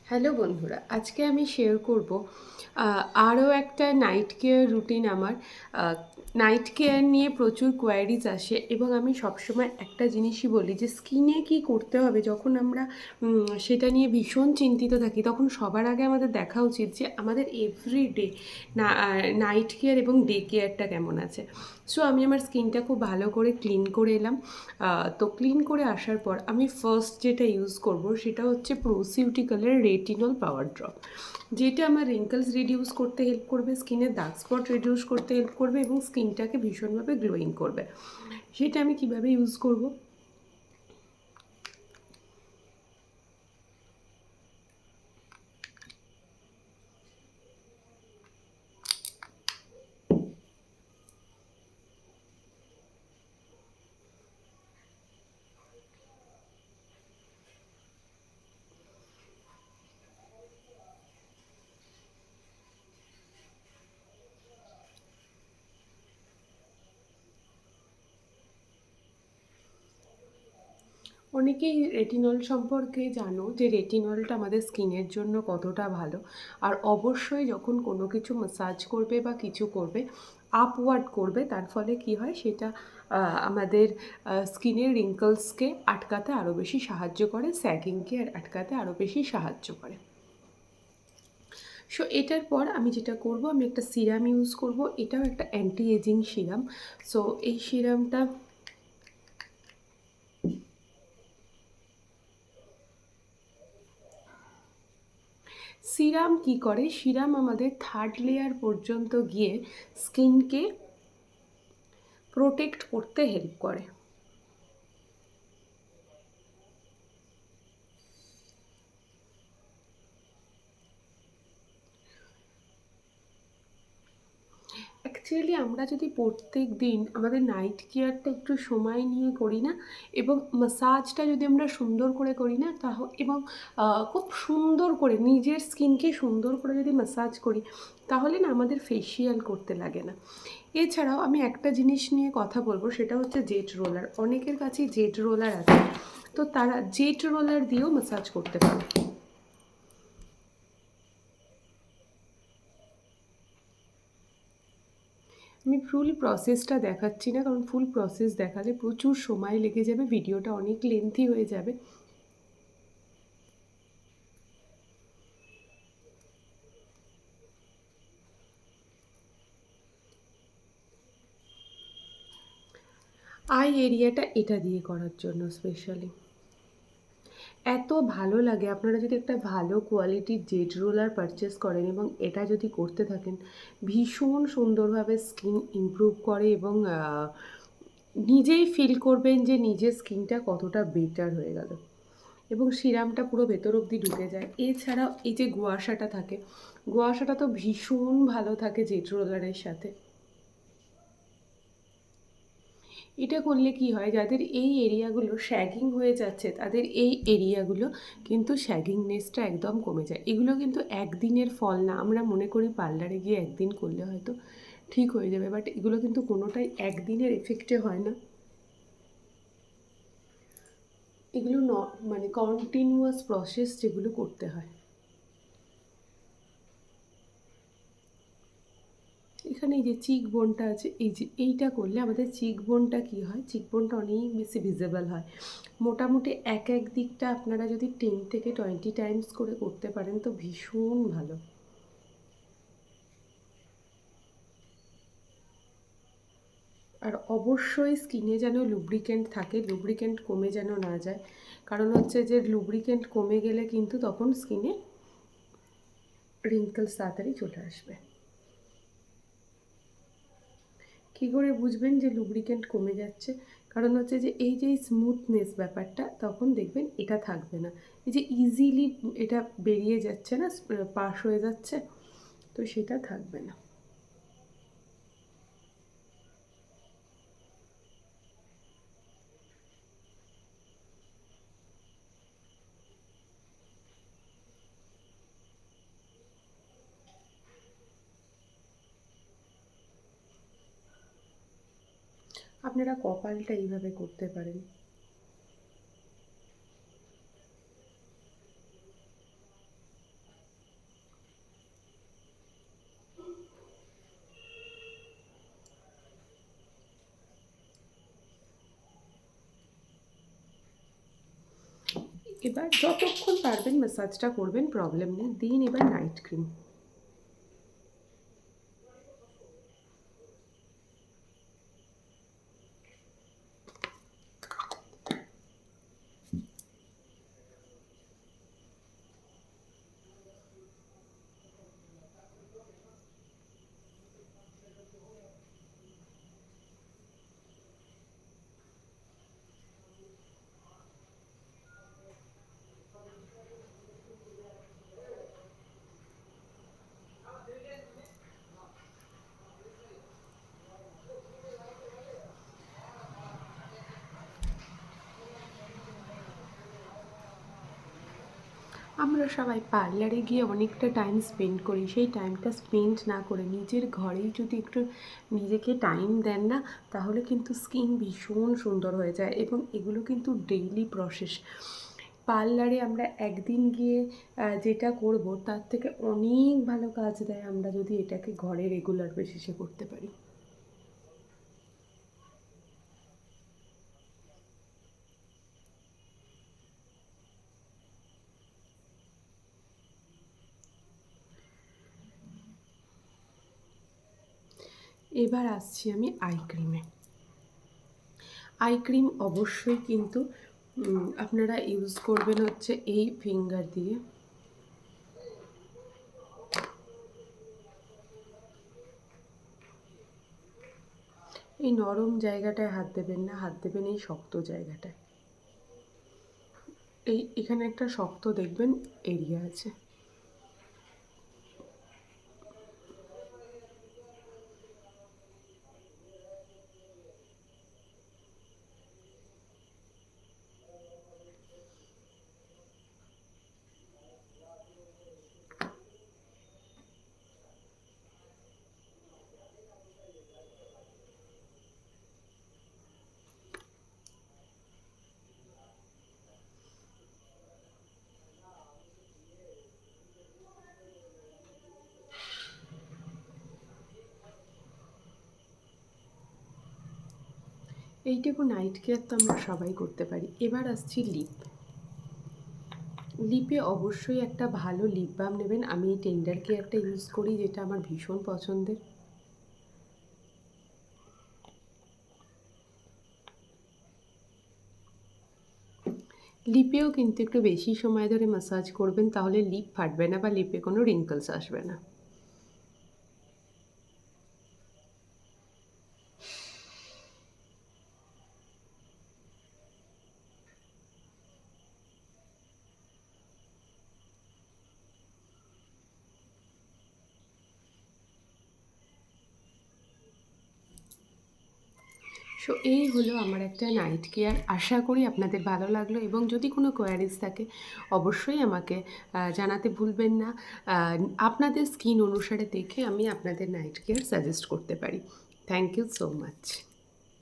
Hello বন্ধুরা, আজকে আমি শেয়ার করব আরও একটা নাইট কেয়ার রুটিন আমার। নাইট কেয়ার নিয়ে প্রচুর কোয়ারিজ আসে এবং আমি সবসময় একটা জিনিসই বলি যে স্কিনে কি করতে হবে যখন আমরা সেটা নিয়ে ভীষণ চিন্তিত থাকি, তখন সবার আগে আমাদের দেখা উচিত যে আমাদের এভরিডে নাইট কেয়ার এবং ডে কেয়ারটা কেমন আছে। সো আমি আমার স্কিনটা খুব ভালো করে ক্লিন করে এলাম। তো ক্লিন করে আসার পর আমি ফার্স্ট যেটা ইউজ করব সেটা হচ্ছে প্রোসিউটিক্যালের রেটিনল পাওয়ার ড্রপ, যেটা আমার রিঙ্কলস রিডিউস করতে হেল্প করবে, স্কিনের ডার্ক স্পট রিডিউস করতে হেল্প করবে এবং স্কিনটাকে ভীষণভাবে গ্লোয়িং করবে। সেটা আমি কিভাবে ইউজ করব? অনেকেই রেটিনল সম্পর্কে জানো যে রেটিনলটা আমাদের স্কিনের জন্য কতটা ভালো। আর অবশ্যই যখন কোনো কিছু ম্যাসাজ করবে বা কিছু করবে, আপওয়ার্ড করবে, তার ফলে কি হয় সেটা আমাদের স্কিনের রিঙ্কলসকে আটকাতে আরও বেশি সাহায্য করে, স্যাগিংকে আটকাতে আরও বেশি সাহায্য করে। সো এটার পর আমি যেটা করব, আমি একটা সিরাম ইউজ করব। এটাও একটা অ্যান্টি এজিং সিরাম। সো এই সিরামটা সিরাম কি করে, সিরাম আমাদের থার্ড লেয়ার পর্যন্ত গিয়ে স্কিনকে প্রোটেক্ট করতে হেল্প করে। অ্যাকচুয়ালি আমরা যদি প্রত্যেক দিন আমাদের নাইট কেয়ারটা একটু সময় নিয়ে করি না, এবং ম্যাসাজটা যদি আমরা সুন্দর করে করি না এবং খুব সুন্দর করে নিজের স্কিনকে সুন্দর করে যদি ম্যাসাজ করি, তাহলে না আমাদের ফেসিয়াল করতে লাগে না। এছাড়াও আমি একটা জিনিস নিয়ে কথা বলবো, সেটা হচ্ছে জেট রোলার। অনেকের কাছেই জেট রোলার আছে, তো তারা জেট রোলার দিয়েও ম্যাসাজ করতে পারে। আমি ফুল প্রসেসটা দেখাচ্ছি না, কারণ ফুল প্রসেস দেখালে প্রচুর সময় লেগে যাবে, ভিডিওটা অনেক লেন্থি হয়ে যাবে। আই এরিয়াটা এটা দিয়ে করার জন্য স্পেশালি এত ভালো লাগে। আপনারা যদি একটা ভালো কোয়ালিটির জেড রোলার পারচেস করেন এবং এটা যদি করতে থাকেন, ভীষণ সুন্দরভাবে স্কিন ইমপ্রুভ করে এবং নিজেই ফিল করবেন যে নিজের স্কিনটা কতটা বেটার হয়ে গেল এবং সিরামটা পুরো ভেতর অবধি ঢুকে যায়। এছাড়াও এই যে গুয়াশাটা থাকে, গুয়াশাটা তো ভীষণ ভালো থাকে জেড রোলারের সাথে। এটা করলে কি হয়, যাদের এই এরিয়াগুলো শ্যাগিং হয়ে যাচ্ছে তাদের এই এরিয়াগুলো কিন্তু শ্যাগিংনেসটা একদম কমে যায়। এগুলো কিন্তু একদিনের ফল না। আমরা মনে করি পার্লারে গিয়ে একদিন করলে হয়তো ঠিক হয়ে যাবে, বাট এগুলো কিন্তু কোনোটাই একদিনের এফেক্টে হয় না। এগুলো মানে কন্টিনিউয়াস প্রসেস যেগুলো করতে হয়। এখানে এই যে চিক বোনটা আছে, এই যে এইটা করলে আমাদের চিক বোনটা কী হয়, চিক বোনটা অনেক বেশি ভিজিবল হয়। মোটামুটি এক এক দিকটা আপনারা যদি 10 থেকে 20 টাইমস করে করতে পারেন তো ভীষণ ভালো। আর অবশ্যই স্কিনে যেন লুব্রিকেন্ট থাকে, লুব্রিকেন্ট কমে যেন না যায়। কারণ হচ্ছে যে লুব্রিকেন্ট কমে গেলে কিন্তু তখন স্কিনে রিঙ্কলস তাড়াতাড়ি চলে আসবে। কী করে বুঝবেন যে লুব্রিকেন্ট কমে যাচ্ছে? কারণ হচ্ছে যে এই যে স্মুথনেস ব্যাপারটা, তখন দেখবেন এটা থাকবে না। এই যে ইজিলি এটা বেরিয়ে যাচ্ছে না, পাস হয়ে যাচ্ছে, তো সেটা থাকবে না। আপনারা কপালটা এইভাবে করতে পারেন। এবার যতক্ষণ পারবেন ম্যাসাজটা করবেন, প্রবলেম নেই। দিন এবার নাইট ক্রিম। আমরা সবাই পার্লারে গিয়ে অনেকটা টাইম স্পেন্ড করি, সেই টাইমটা স্পেন্ড না করে নিজের ঘরেই যদি একটু নিজেকে টাইম দেন না, তাহলে কিন্তু স্কিন ভীষণ সুন্দর হয়ে যায়। এবং এগুলো কিন্তু ডেইলি প্রসেস। পার্লারে আমরা একদিন গিয়ে যেটা করব, তার থেকে অনেক ভালো কাজ দেয় আমরা যদি এটাকে ঘরে রেগুলার বেসিসে করতে পারি। এবার আসছি আমি আই ক্রিমে। আই ক্রিম অবশ্যই কিন্তু আপনারা ইউজ করবেন হচ্ছে এই ফিঙ্গার দিয়ে। এই নরম জায়গাটায় হাত দেবেন না, হাত দেবেন এই শক্ত জায়গাটায়। এখানে একটা শক্ত দেখবেন এরিয়া আছে। এইটুকু নাইট কেয়ার তো আমরা সবাই করতে পারি। এবার আসছি লিপ। লিপে অবশ্যই একটা ভালো লিপ বাম নেবেন। আমি এই টেন্ডার কেয়ারটা ইউজ করি, যেটা আমার ভীষণ পছন্দের। লিপেও কিন্তু একটু বেশি সময় ধরে ম্যাসাজ করবেন, তাহলে লিপ ফাটবে না বা লিপে কোনো রিঙ্কলস আসবে না। সো এই হলো আমার একটা নাইট কেয়ার। আশা করি আপনাদের ভালো লাগলো, এবং যদি কোনো কোয়ারিজ থাকে অবশ্যই আমাকে জানাতে ভুলবেন না। আপনাদের স্কিন অনুসারে দেখে আমি আপনাদের নাইট কেয়ার সাজেস্ট করতে পারি। Thank you so much.